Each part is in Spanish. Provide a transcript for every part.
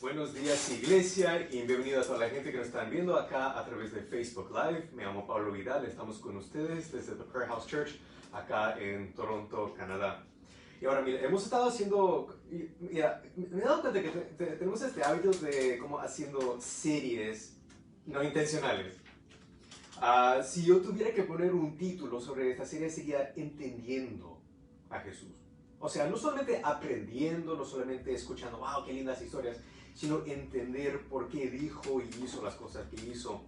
Buenos días, iglesia, y bienvenido a toda la gente que nos están viendo acá a través de Facebook Live. Me llamo Pablo Vidal, estamos con ustedes desde The Prayer House Church acá en Toronto, Canadá. Y ahora, mira, hemos estado haciendo, mira, me he dado cuenta que tenemos este hábito de como haciendo series no intencionales. Si yo tuviera que poner un título sobre esta serie sería Entendiendo a Jesús. O sea, no solamente aprendiendo, no solamente escuchando, wow, qué lindas historias, sino entender por qué dijo y hizo las cosas que hizo.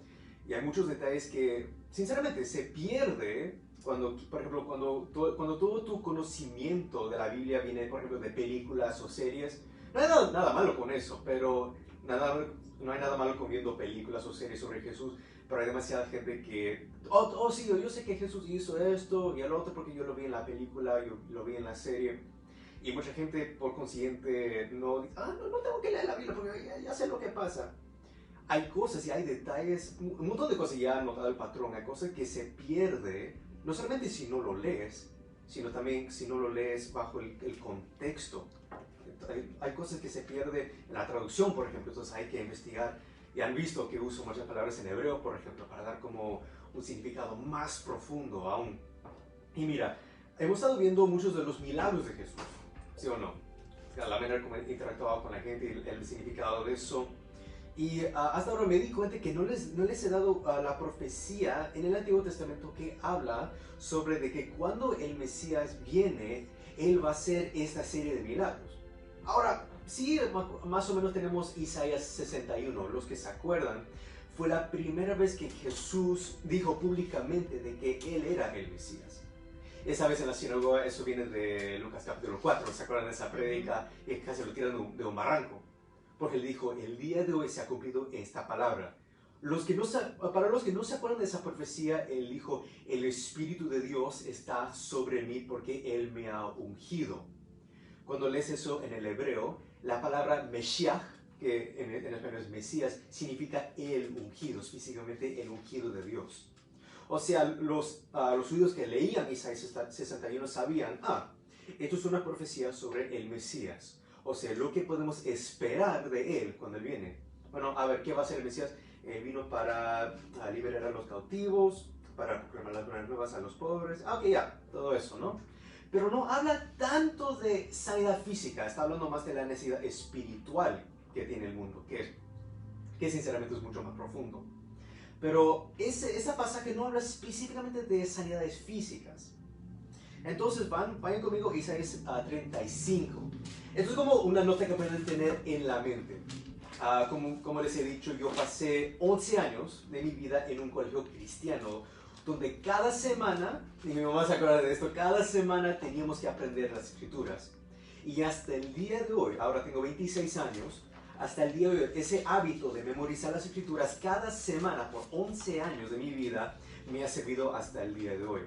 Y hay muchos detalles que, sinceramente, se pierde cuando, por ejemplo, cuando todo tu conocimiento de la Biblia viene, por ejemplo, de películas o series. No hay nada malo con eso, pero no hay nada malo con viendo películas o series sobre Jesús, pero hay demasiada gente que, sí, yo sé que Jesús hizo esto y el otro porque yo lo vi en la película, yo lo vi en la serie. Y mucha gente, por consiguiente, no dice, no tengo que leer la Biblia porque ya sé lo que pasa. Hay cosas y hay detalles, un montón de cosas, ya han notado el patrón, hay cosas que se pierde, no solamente si no lo lees, sino también si no lo lees bajo el contexto. Hay cosas que se pierden en la traducción, por ejemplo, entonces hay que investigar. Y han visto que uso muchas palabras en hebreo, por ejemplo, para dar como un significado más profundo aún. Y mira, hemos estado viendo muchos de los milagros de Jesús, ¿sí o no? La manera como interactuaba con la gente y el significado de eso. Y hasta ahora me di cuenta que no les he dado la profecía en el Antiguo Testamento que habla sobre de que cuando el Mesías viene, Él va a hacer esta serie de milagros. Ahora, sí, más o menos tenemos Isaías 61, los que se acuerdan, fue la primera vez que Jesús dijo públicamente de que Él era el Mesías. Esa vez en la sinagoga, eso viene de Lucas capítulo 4, ¿se acuerdan de esa prédica? Y casi lo tiran de un barranco. Porque él dijo, el día de hoy se ha cumplido esta palabra. Para los que no se acuerdan de esa profecía, él dijo, el Espíritu de Dios está sobre mí porque Él me ha ungido. Cuando lees eso en el hebreo, la palabra Meshiach, que en español es Mesías, significa el ungido, específicamente el ungido de Dios. O sea, los judíos que leían Isaías 61 sabían, esto es una profecía sobre el Mesías. O sea, lo que podemos esperar de Él cuando Él viene. Bueno, a ver, ¿qué va a hacer el Mesías? Vino para liberar a los cautivos, para proclamar las buenas nuevas a los pobres. Ok, ya, todo eso, ¿no? Pero no habla tanto de sanidad física, está hablando más de la necesidad espiritual que tiene el mundo, que sinceramente es mucho más profundo. Pero ese pasaje no habla específicamente de sanidades físicas. Entonces vayan conmigo a Isaías 35. Esto es como una nota que pueden tener en la mente. Como les he dicho, yo pasé 11 años de mi vida en un colegio cristiano, donde cada semana, y mi mamá se acuerda de esto, cada semana teníamos que aprender las escrituras. Y hasta el día de hoy, ahora tengo 26 años, hasta el día de hoy, ese hábito de memorizar las escrituras cada semana por 11 años de mi vida me ha servido hasta el día de hoy.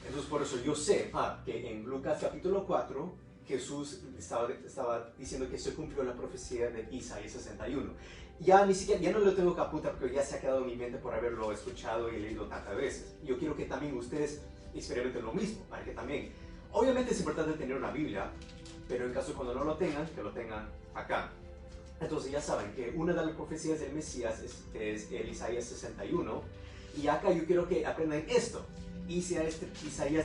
Entonces por eso yo sé que en Lucas capítulo 4 Jesús estaba diciendo que se cumplió la profecía de Isaías 61. Ya no lo tengo que apuntar porque ya se ha quedado en mi mente por haberlo escuchado y leído tantas veces. Yo quiero que también ustedes experimenten lo mismo, para que también, obviamente es importante tener una Biblia, pero en caso cuando no lo tengan, que lo tengan acá. Entonces ya saben que una de las profecías del Mesías es el Isaías 61, y acá yo quiero que aprendan esto. Isaías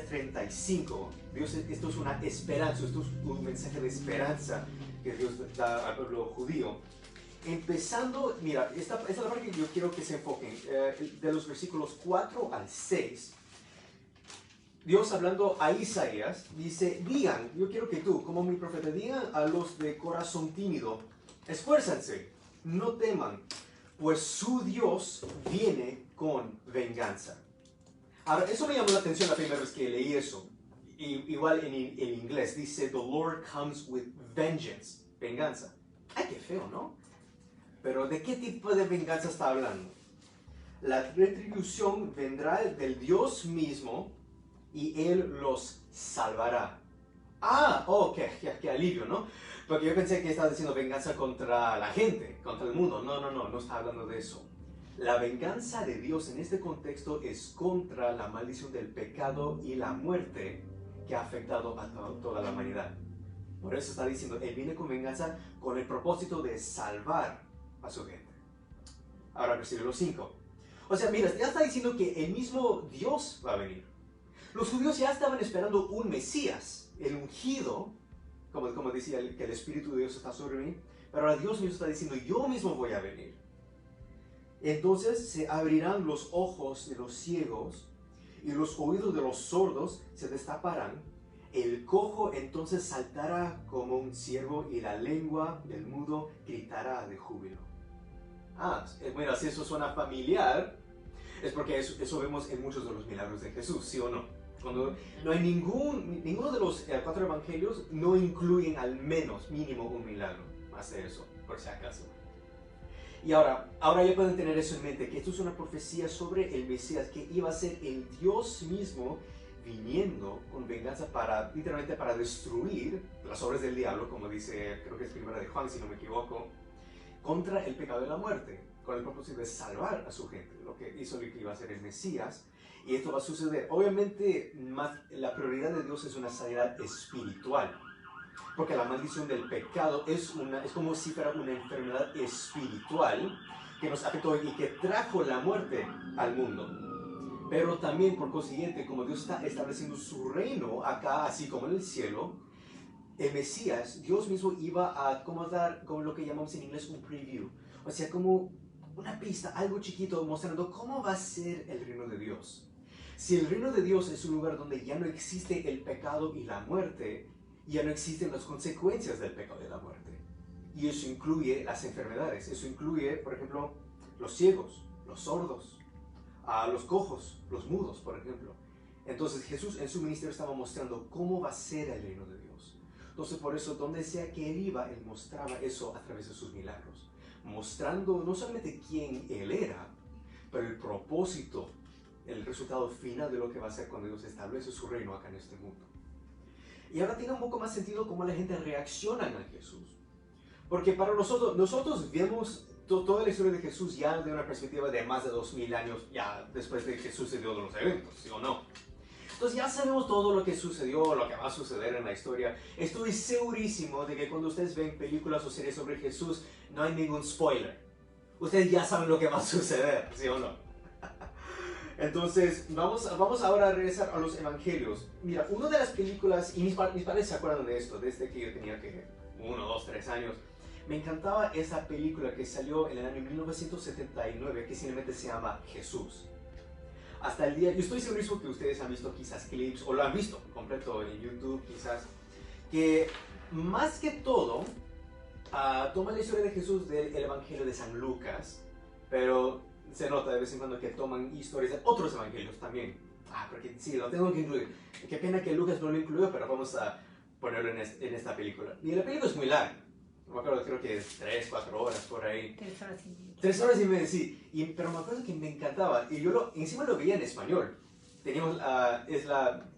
35, esto es una esperanza, esto es un mensaje de esperanza que Dios da al pueblo judío. Empezando, mira, esta es la parte que yo quiero que se enfoquen, de los versículos 4 al 6. Dios hablando a Isaías dice, digan, yo quiero que tú, como mi profeta, digan a los de corazón tímido, esfuérzanse, no teman, pues su Dios viene con venganza. Ahora, eso me llamó la atención la primera vez que leí eso. Igual en inglés dice, the Lord comes with vengeance, venganza. Ay, qué feo, ¿no? Pero ¿de qué tipo de venganza está hablando? La retribución vendrá del Dios mismo y Él los salvará. Qué alivio, ¿no? Porque yo pensé que estaba diciendo venganza contra la gente, contra el mundo. No está hablando de eso. La venganza de Dios en este contexto es contra la maldición del pecado y la muerte que ha afectado a toda la humanidad. Por eso está diciendo, Él viene con venganza con el propósito de salvar a su gente. Ahora versículo 5. O sea, mira, ya está diciendo que el mismo Dios va a venir. Los judíos ya estaban esperando un Mesías, el ungido, como decía, que el Espíritu de Dios está sobre mí, pero ahora Dios mismo está diciendo, yo mismo voy a venir. Entonces se abrirán los ojos de los ciegos y los oídos de los sordos se destaparán. El cojo entonces saltará como un ciervo y la lengua del mudo gritará de júbilo. Bueno, si eso suena familiar, es porque eso vemos en muchos de los milagros de Jesús, ¿sí o no? Cuando no hay ninguno de los 4 evangelios no incluyen al menos mínimo un milagro, más de eso, por si acaso. Y ahora ya pueden tener eso en mente, que esto es una profecía sobre el Mesías, que iba a ser el Dios mismo viniendo con venganza literalmente para destruir las obras del diablo, como dice, creo que es Primera de Juan, si no me equivoco, contra el pecado y la muerte, con el propósito de salvar a su gente, lo que hizo lo que iba a ser el Mesías. Y esto va a suceder. Obviamente, la prioridad de Dios es una sanidad espiritual, porque la maldición del pecado es como si fuera una enfermedad espiritual que nos afectó y que trajo la muerte al mundo. Pero también, por consiguiente, como Dios está estableciendo su reino acá, así como en el cielo, el Mesías, Dios mismo iba a dar como lo que llamamos en inglés un preview, o sea, como una pista, algo chiquito, mostrando cómo va a ser el reino de Dios. Si el reino de Dios es un lugar donde ya no existe el pecado y la muerte, ya no existen las consecuencias del pecado y la muerte. Y eso incluye las enfermedades, eso incluye, por ejemplo, los ciegos, los sordos, los cojos, los mudos, por ejemplo. Entonces Jesús en su ministerio estaba mostrando cómo va a ser el reino de Dios. Entonces por eso, donde sea que Él iba, Él mostraba eso a través de sus milagros, mostrando no solamente quién Él era, pero el propósito, el resultado final de lo que va a ser cuando Dios establece su reino acá en este mundo. Y ahora tiene un poco más sentido cómo la gente reacciona a Jesús. Porque para nosotros vemos toda la historia de Jesús ya de una perspectiva de más de 2000 años, ya después de que sucedió los eventos, ¿sí o no? Entonces ya sabemos todo lo que sucedió, lo que va a suceder en la historia. Estoy segurísimo de que cuando ustedes ven películas o series sobre Jesús, no hay ningún spoiler. Ustedes ya saben lo que va a suceder, ¿sí o no? Entonces, vamos ahora a regresar a los evangelios. Mira, una de las películas, y mis padres se acuerdan de esto, desde que yo tenía 1, 2, 3 años, me encantaba esa película que salió en el año 1979, que simplemente se llama Jesús. Hasta el día, yo estoy segurísimo que ustedes han visto quizás clips, o lo han visto completo en YouTube quizás, que más que todo, toma la historia de Jesús del Evangelio de San Lucas, pero se nota de vez en cuando que toman historias de otros evangelios también. Porque sí, lo tengo que incluir. Qué pena que Lucas no lo incluyó, pero vamos a ponerlo en esta película. Y la película es muy larga. No me acuerdo, creo que es 3, 4 horas por ahí. 3 horas y media. 3 horas y media, sí. Pero me acuerdo que me encantaba. Y yo encima lo veía en español. Teníamos,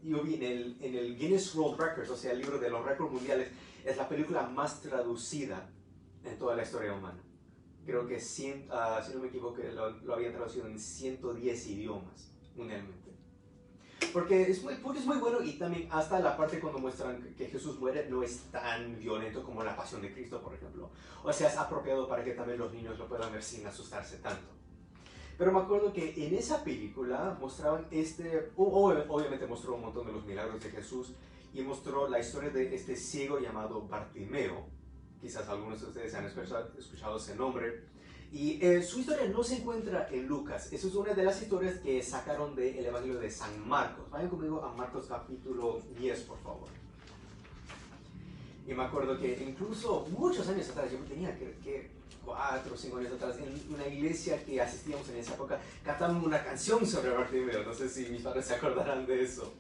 yo vi en el Guinness World Records, o sea, el libro de los récords mundiales, es la película más traducida en toda la historia humana. Creo que, si no me equivoco, lo habían traducido en 110 idiomas mundialmente. Porque es muy bueno, y también hasta la parte cuando muestran que Jesús muere no es tan violento como la pasión de Cristo, por ejemplo. O sea, es apropiado para que también los niños lo puedan ver sin asustarse tanto. Pero me acuerdo que en esa película mostraban obviamente mostró un montón de los milagros de Jesús, y mostró la historia de este ciego llamado Bartimeo. Quizás algunos de ustedes han escuchado ese nombre. Y su historia no se encuentra en Lucas. Esa es una de las historias que sacaron del Evangelio de San Marcos. Vayan conmigo a Marcos capítulo 10, por favor. Y me acuerdo que incluso muchos años atrás, yo tenía que 4 o 5 años atrás, en una iglesia que asistíamos en esa época, cantaban una canción sobre Bartimeo. No sé si mis padres se acordarán de eso.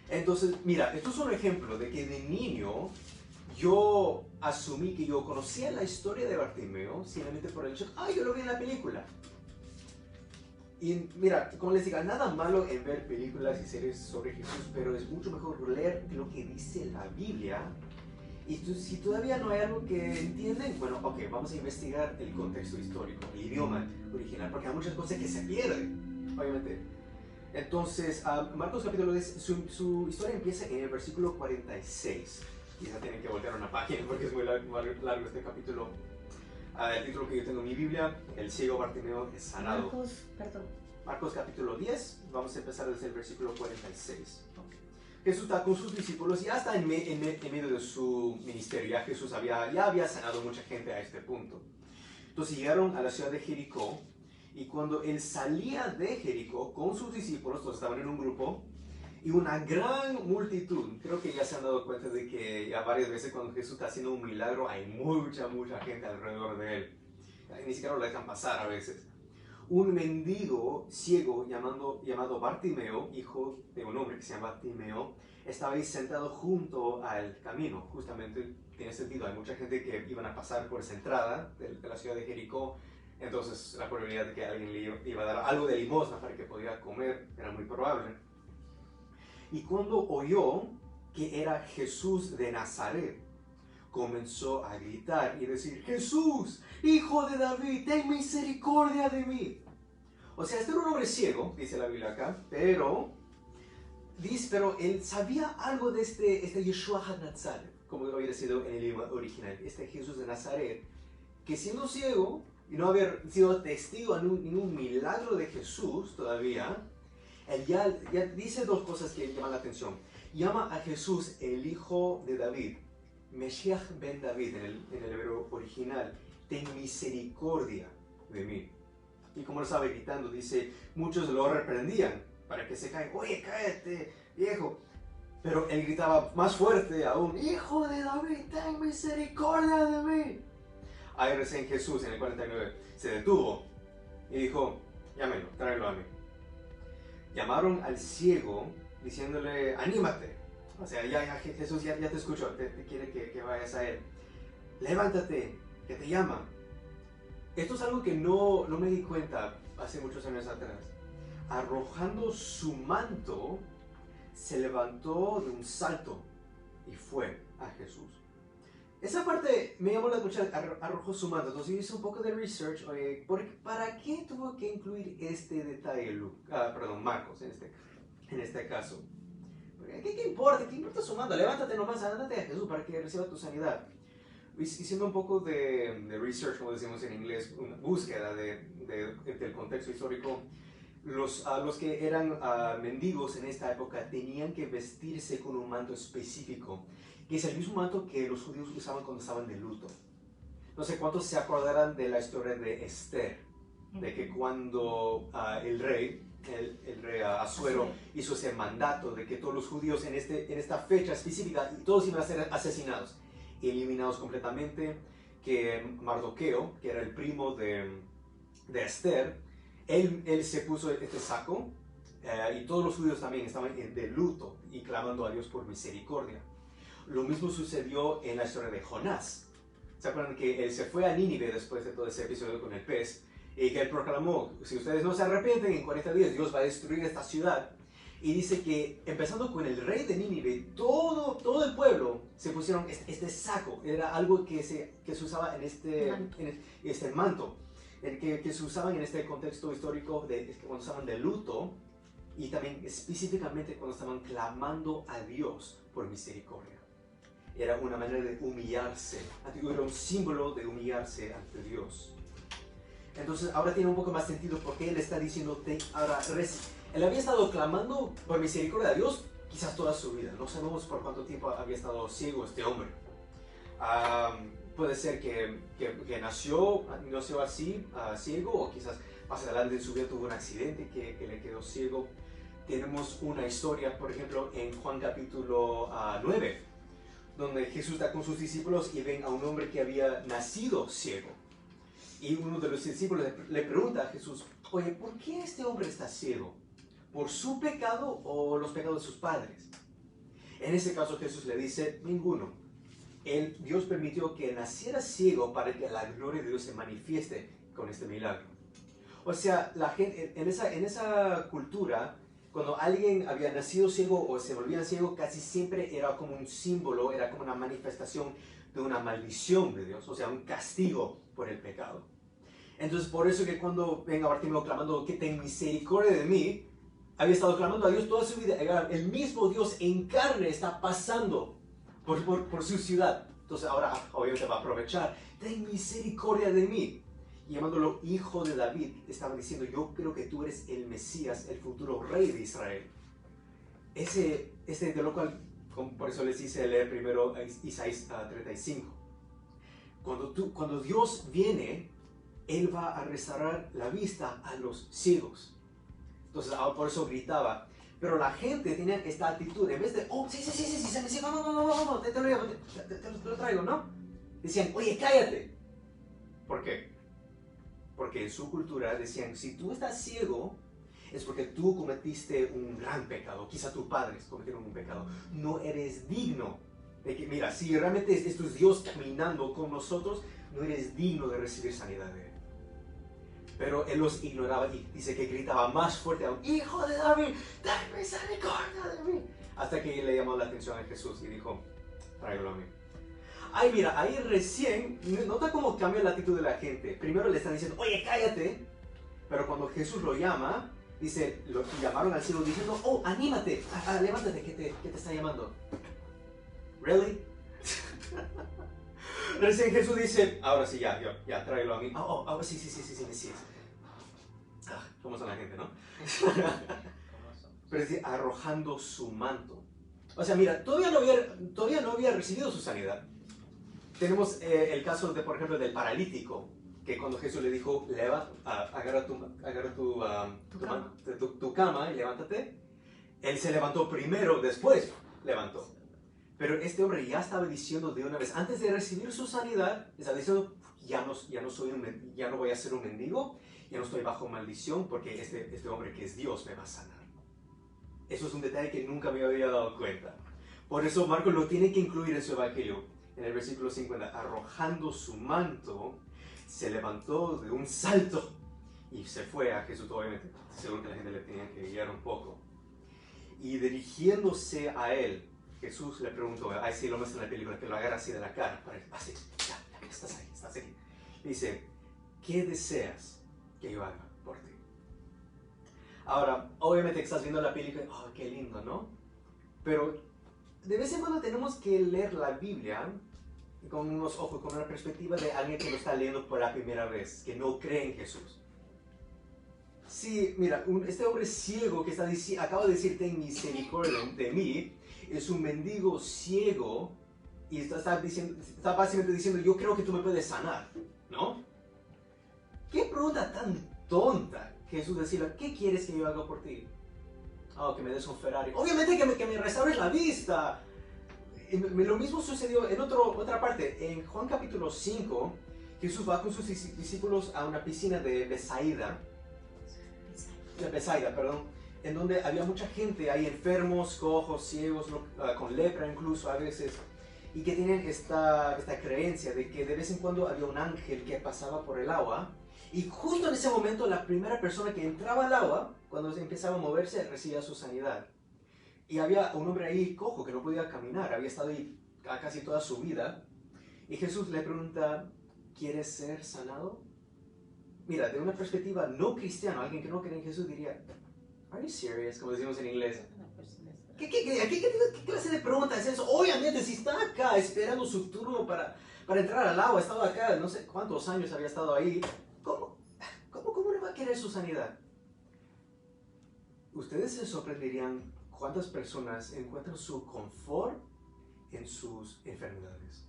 Entonces, mira, esto es un ejemplo de que de niño yo asumí que yo conocía la historia de Bartimeo simplemente por el hecho, yo lo vi en la película. Y mira, como les digo, nada malo en ver películas y series sobre Jesús, pero es mucho mejor leer lo que dice la Biblia. Y si todavía no hay algo que entienden, bueno, vamos a investigar el contexto histórico, el idioma original, porque hay muchas cosas que se pierden, obviamente. Entonces, Marcos capítulo 10, su historia empieza en el versículo 46. Quizás tienen que voltear una página porque es muy largo este capítulo. El título que yo tengo en mi Biblia, el ciego Bartimeo es sanado. Marcos capítulo 10, vamos a empezar desde el versículo 46. Okay. Jesús está con sus discípulos y ya está en medio de su ministerio. Ya Jesús ya había sanado mucha gente a este punto. Entonces llegaron a la ciudad de Jericó, y cuando él salía de Jericó con sus discípulos, todos estaban en un grupo, y una gran multitud, creo que ya se han dado cuenta de que ya varias veces cuando Jesús está haciendo un milagro hay mucha gente alrededor de él. Ni siquiera lo dejan pasar a veces. Un mendigo ciego llamado Bartimeo, hijo de un hombre que se llama Timeo, estaba ahí sentado junto al camino. Justamente tiene sentido, hay mucha gente que iban a pasar por esa entrada de la ciudad de Jericó, entonces la probabilidad de que alguien le iba a dar algo de limosna para que pudiera comer era muy probable. Y cuando oyó que era Jesús de Nazaret, comenzó a gritar y decir: Jesús, hijo de David, ten misericordia de mí. O sea, este era un hombre ciego, dice la Biblia acá, pero él sabía algo de este Yeshua HaNazaret, como hubiera sido en el idioma original, este Jesús de Nazaret, que siendo ciego y no haber sido testigo de ningún milagro de Jesús todavía, él ya dice dos cosas que llaman la atención. Llama a Jesús el hijo de David, Meshiach ben David en el hebreo original, ten misericordia de mí. Y como lo estaba gritando, dice, muchos lo reprendían para que se caiga. Oye, cállate, viejo. Pero él gritaba más fuerte aún, hijo de David, ten misericordia de mí. Ahí recién Jesús en el 49 se detuvo y dijo, llámelo, tráelo a mí. Llamaron al ciego diciéndole, anímate. O sea, Jesús ya te escuchó, te quiere que vayas a él. Levántate, que te llama. Esto es algo que no me di cuenta hace muchos años atrás. Arrojando su manto, se levantó de un salto y fue a Jesús. Esa parte me llamó la atención, arrojó su manto. Entonces hice un poco de research. ¿Para qué tuvo que incluir este detalle Marcos en este caso? ¿Qué importa? ¿Qué importa su manto? Levántate nomás, ándate a Jesús para que reciba tu sanidad. Haciendo un poco de research, como decimos en inglés, una búsqueda del contexto histórico, los que eran mendigos en esta época tenían que vestirse con un manto específico, que es el mismo manto que los judíos usaban cuando estaban de luto. No sé cuántos se acordarán de la historia de Esther, de que cuando el rey Asuero hizo ese mandato de que todos los judíos en esta fecha específica, todos iban a ser asesinados, eliminados completamente, que Mardoqueo, que era el primo de Esther, él se puso este saco, y todos los judíos también estaban de luto y clamando a Dios por misericordia. Lo mismo sucedió en la historia de Jonás. ¿Se acuerdan que él se fue a Nínive después de todo ese episodio con el pez? Y que él proclamó, si ustedes no se arrepienten, en 40 días Dios va a destruir esta ciudad. Y dice que, empezando con el rey de Nínive, todo el pueblo se pusieron este saco. Era algo que se usaba en este manto, que se usaban en este contexto histórico cuando estaban de luto, y también específicamente cuando estaban clamando a Dios por misericordia. Era una manera de humillarse, era un símbolo de humillarse ante Dios. Entonces ahora tiene un poco más sentido porque él está diciéndote, él había estado clamando por misericordia a Dios quizás toda su vida. No sabemos por cuánto tiempo había estado ciego este hombre. Puede ser que nació así, ciego, o quizás más adelante en su vida tuvo un accidente que le quedó ciego. Tenemos una historia, por ejemplo, en Juan capítulo 9, donde Jesús está con sus discípulos y ven a un hombre que había nacido ciego. Y uno de los discípulos le pregunta a Jesús, oye, ¿por qué este hombre está ciego? ¿Por su pecado o los pecados de sus padres? En ese caso Jesús le dice, ninguno. Dios permitió que naciera ciego para que la gloria de Dios se manifieste con este milagro. O sea, la gente, en esa cultura, cuando alguien había nacido ciego o se volvía ciego, casi siempre era como un símbolo, era como una manifestación de una maldición de Dios, o sea, un castigo por el pecado. Entonces, por eso que cuando venga Bartimeo clamando que ten misericordia de mí, había estado clamando a Dios toda su vida. El mismo Dios en carne está pasando por su ciudad. Entonces ahora obviamente va a aprovechar, ten misericordia de mí. Y llamándolo hijo de David, estaba diciendo, yo creo que tú eres el Mesías, el futuro rey de Israel. De lo cual, por eso les hice leer primero Isaías 35. Cuando Dios viene, Él va a restaurar la vista a los ciegos. Entonces, por eso gritaba. Pero la gente tenía esta actitud, en vez de, oh, sí, se me sigue, vamos, te lo traigo, ¿no? Decían, oye, cállate. ¿Por qué? Porque en su cultura decían, si tú estás ciego, es porque tú cometiste un gran pecado, quizá tus padres cometieron un pecado. No eres digno de que, mira, si realmente esto es Dios caminando con nosotros, no eres digno de recibir sanidad de Él. Pero Él los ignoraba y dice que gritaba más fuerte aún, hijo de David, ten misericordia de mí. Hasta que le llamó la atención a Jesús y dijo, tráigalo a mí. Ay, mira, ahí recién, nota cómo cambia la actitud de la gente. Primero le están diciendo, oye, cállate. Pero cuando Jesús lo llama, dice, lo llamaron al ciego diciendo, oh, anímate, levántate, que te está llamando. ¿Really? Recién Jesús dice, ahora sí, ya, tráelo a mí. Sí. ¿Cómo son la gente, no? Pero dice, arrojando su manto. O sea, mira, todavía no había recibido su sanidad. Tenemos el caso, por ejemplo, del paralítico, que cuando Jesús le dijo, agarra tu cama y levántate, él se levantó primero, después levantó. Pero este hombre ya estaba diciendo de una vez, antes de recibir su sanidad, estaba diciendo, ya no voy a ser un mendigo, ya no estoy bajo maldición, porque este hombre que es Dios me va a sanar. Eso es un detalle que nunca me había dado cuenta. Por eso Marcos lo tiene que incluir en su evangelio. En el versículo 50, arrojando su manto, se levantó de un salto y se fue a Jesús. Obviamente, seguro que la gente le tenía que guiar un poco. Y dirigiéndose a él, Jesús le preguntó, ahí sí lo muestra en la película, que lo agarra así de la cara, para así, ya, estás aquí. Dice, ¿qué deseas que yo haga por ti? Ahora, obviamente que estás viendo la película, oh, qué lindo, ¿no? Pero de vez en cuando tenemos que leer la Biblia con unos ojos, con una perspectiva de alguien que lo está leyendo por la primera vez, que no cree en Jesús. Sí, mira, este hombre ciego que acaba de decir, ten misericordia de mí, es un mendigo ciego y está básicamente diciendo, yo creo que tú me puedes sanar, ¿no? ¿Qué pregunta tan tonta? Jesús decía, ¿qué quieres que yo haga por ti? Oh, que me des un Ferrari. Obviamente que me restaures la vista. Lo mismo sucedió en otra parte. En Juan capítulo 5, Jesús va con sus discípulos a una piscina de Bethsaida, en donde había mucha gente, hay enfermos, cojos, ciegos, con lepra incluso a veces, y que tienen esta creencia de que de vez en cuando había un ángel que pasaba por el agua, y justo en ese momento la primera persona que entraba al agua, cuando empezaba a moverse, recibía su sanidad. Y había un hombre ahí cojo que no podía caminar, había estado ahí casi toda su vida, y Jesús le pregunta, ¿quieres ser sanado? Mira, de una perspectiva no cristiana, alguien que no cree en Jesús diría, ¿Are you serious? Como decimos en inglés. ¿Qué clase de pregunta es eso? Obviamente, si está acá esperando su turno para entrar al agua, ha estado acá, no sé cuántos años había estado ahí, ¿cómo le va a querer su sanidad? Ustedes se sorprenderían cuántas personas encuentran su confort en sus enfermedades,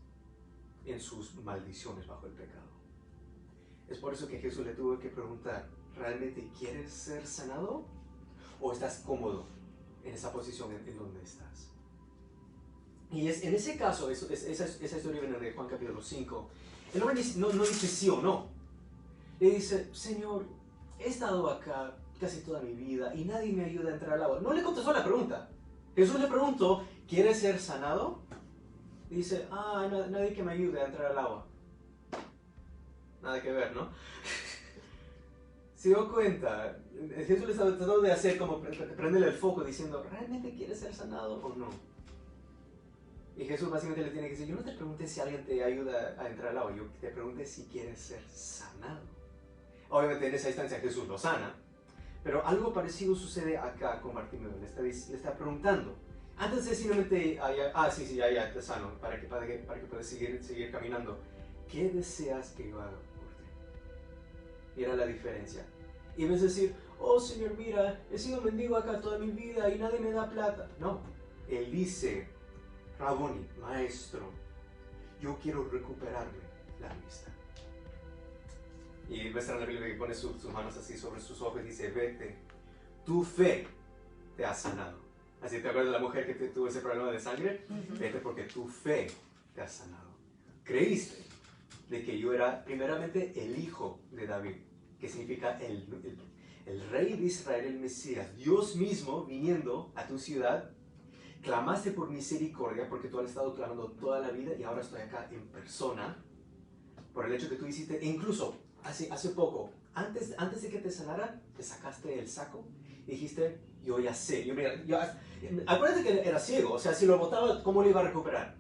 en sus maldiciones bajo el pecado. Es por eso que Jesús le tuvo que preguntar, ¿realmente quieres ser sanado? ¿O estás cómodo en esa posición en donde estás? Y en ese caso, esa historia viene de Juan capítulo 5, el hombre no dice sí o no. Le dice, Señor, he estado acá casi toda mi vida y nadie me ayuda a entrar al agua. No le contestó la pregunta. Jesús le preguntó, ¿quieres ser sanado? Y dice, nadie que me ayude a entrar al agua. Nada que ver, ¿no? Se dio cuenta, Jesús le estaba tratando de hacer como prenderle el foco diciendo, ¿realmente quieres ser sanado o no? Y Jesús básicamente le tiene que decir, yo no te pregunté si alguien te ayuda a entrar al agua, yo te pregunté si quieres ser sanado. Obviamente en esa instancia Jesús lo sana, pero algo parecido sucede acá con Bartimeo. Le está preguntando, Antes de simplemente, sí, ya, te sano, para que puedas seguir caminando. ¿Qué deseas que yo haga por ti? Mira la diferencia. Y ves decir, oh Señor, mira, he sido mendigo acá toda mi vida y nadie me da plata. No, Él dice, Raboni, maestro, yo quiero recuperarme la vista. Y ves en la Biblia que pone sus manos así sobre sus ojos y dice, vete, tu fe te ha sanado. Así, ¿te acuerdas de la mujer que tuvo ese problema de sangre? Vete porque tu fe te ha sanado. Creíste de que yo era primeramente el hijo de David, que significa el rey de Israel, el Mesías, Dios mismo viniendo a tu ciudad. Clamaste por misericordia porque tú has estado clamando toda la vida y ahora estoy acá en persona por el hecho que tú hiciste. E incluso hace poco, antes de que te sanara, te sacaste el saco y dijiste, yo ya sé. Acuérdate que era ciego, o sea, si lo botaba, ¿cómo lo iba a recuperar?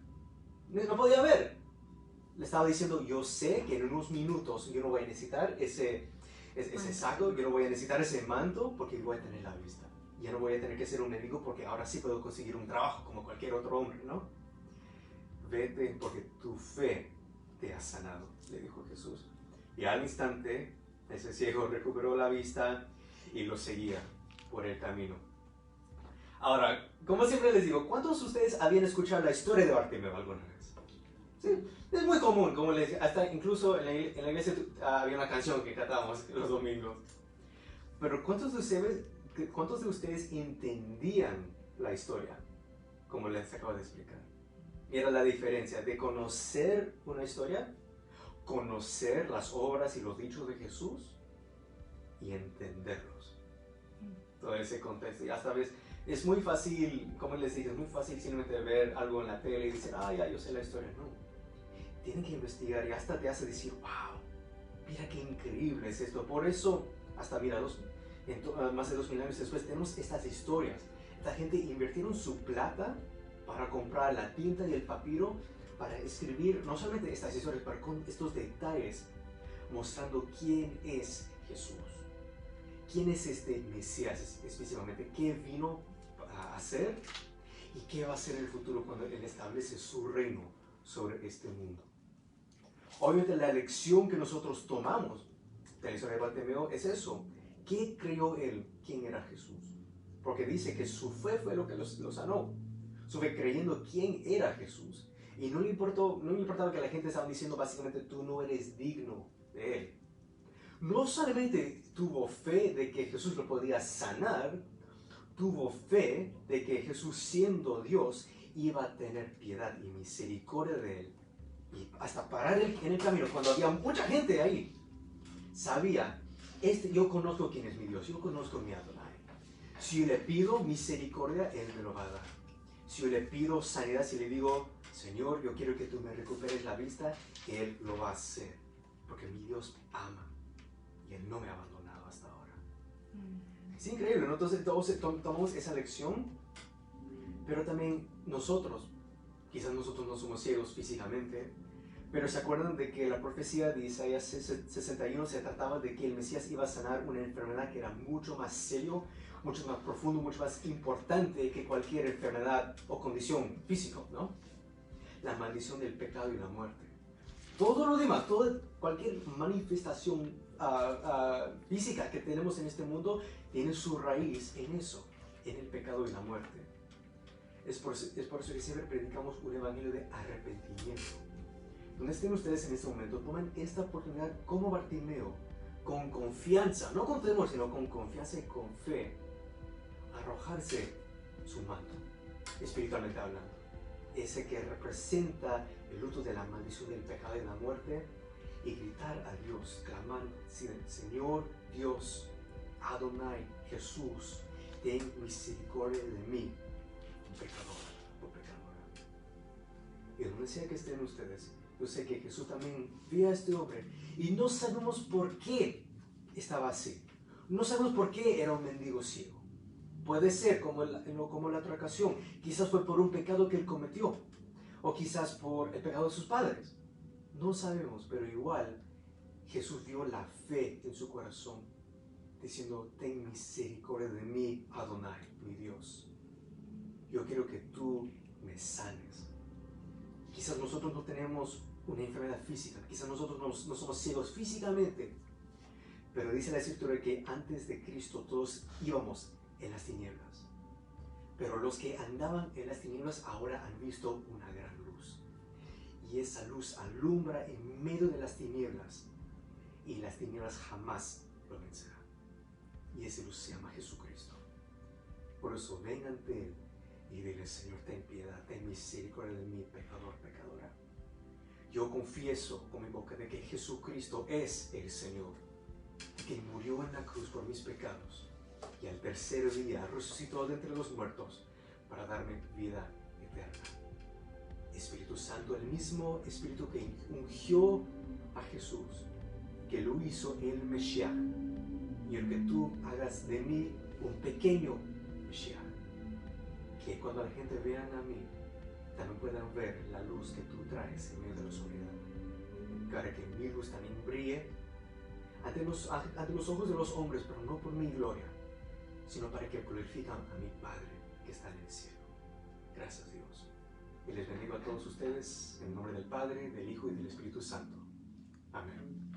No podía ver. Le estaba diciendo, yo sé que en unos minutos yo no voy a necesitar ese saco, yo no voy a necesitar ese manto porque voy a tener la vista. Ya no voy a tener que ser un mendigo porque ahora sí puedo conseguir un trabajo como cualquier otro hombre, ¿no? Vete porque tu fe te ha sanado, le dijo Jesús. Y al instante, ese ciego recuperó la vista y lo seguía por el camino. Ahora, como siempre les digo, ¿cuántos de ustedes habían escuchado la historia de Bartimeo alguna vez? Sí, es muy común, como les decía, hasta incluso en la iglesia había una canción que cantábamos los domingos. Pero ¿cuántos de ustedes entendían la historia, como les acabo de explicar? Era la diferencia de conocer una historia, conocer las obras y los dichos de Jesús y entenderlos. Todo ese contexto. Y hasta a veces es muy fácil, como les dije, es muy fácil simplemente ver algo en la tele y decir, ya, yo sé la historia. No. Tienen que investigar y hasta te hace decir, wow, mira qué increíble es esto. Por eso, hasta mira, más de 2000 años después, tenemos estas historias. Esta gente invirtieron su plata para comprar la tinta y el papiro para escribir no solamente estas historias, pero con estos detalles mostrando quién es Jesús. ¿Quién es este Mesías específicamente? ¿Qué vino a hacer? ¿Y qué va a hacer en el futuro cuando Él establece su reino sobre este mundo? Obviamente la lección que nosotros tomamos de la historia de Bartimeo es eso. ¿Qué creyó él? ¿Quién era Jesús? Porque dice que su fe fue lo que lo sanó. Su fe creyendo quién era Jesús. Y no le importaba que la gente estaba diciendo básicamente tú no eres digno de Él. No solamente tuvo fe de que Jesús lo podía sanar, tuvo fe de que Jesús siendo Dios iba a tener piedad y misericordia de Él. Y hasta parar en el camino, cuando había mucha gente ahí, sabía, yo conozco quién es mi Dios, yo conozco mi Adonai. Si yo le pido misericordia, Él me lo va a dar. Si yo le pido sanidad, si le digo, Señor, yo quiero que tú me recuperes la vista, Él lo va a hacer. Porque mi Dios me ama y Él no me ha abandonado hasta ahora. Es increíble, ¿no? Entonces tomamos esa lección, pero también nosotros, quizás nosotros no somos ciegos físicamente, pero se acuerdan de que la profecía de Isaías 61 se trataba de que el Mesías iba a sanar una enfermedad que era mucho más serio, mucho más profundo, mucho más importante que cualquier enfermedad o condición física, ¿no? La maldición del pecado y la muerte. Todo lo demás, cualquier manifestación física que tenemos en este mundo tiene su raíz en eso, en el pecado y la muerte. Es por eso que siempre predicamos un evangelio de arrepentimiento. Donde estén ustedes en este momento, tomen esta oportunidad como Bartimeo, con confianza, no con temor, sino con confianza y con fe, arrojarse su manto, espiritualmente hablando. Ese que representa el luto de la maldición del pecado y la muerte, y gritar a Dios, clamar, Señor Dios, Adonai, Jesús, ten misericordia de mí, un pecador o pecadora. Y donde sea que estén ustedes, yo sé que Jesús también vio a este hombre y no sabemos por qué estaba así. No sabemos por qué era un mendigo ciego. Puede ser como la otra ocasión. Quizás fue por un pecado que él cometió. O quizás por el pecado de sus padres. No sabemos, pero igual Jesús vio la fe en su corazón, diciendo, ten misericordia de mí, Adonai, mi Dios. Yo quiero que tú me sanes. Quizás nosotros no tenemos una enfermedad física, quizás nosotros no somos ciegos físicamente, pero dice la Escritura que antes de Cristo todos íbamos en las tinieblas. Pero los que andaban en las tinieblas ahora han visto una gran luz. Y esa luz alumbra en medio de las tinieblas. Y las tinieblas jamás lo vencerán. Y esa luz se llama Jesucristo. Por eso ven ante Él y dile: Señor, ten piedad, ten misericordia de mí, pecador, pecadora. Yo confieso con mi boca de que Jesucristo es el Señor, que murió en la cruz por mis pecados y al tercer día resucitó de entre los muertos para darme vida eterna. Espíritu Santo, el mismo Espíritu que ungió a Jesús, que lo hizo el Mesías, y el que tú hagas de mí un pequeño Mesías, que cuando la gente vea a mí, también puedan ver la luz que tú traes en medio de la oscuridad, para que mi luz también brille ante los ojos de los hombres, pero no por mi gloria, sino para que glorifiquen a mi Padre que está en el cielo. Gracias, Dios. Y les bendigo a todos ustedes en el nombre del Padre, del Hijo y del Espíritu Santo. Amén.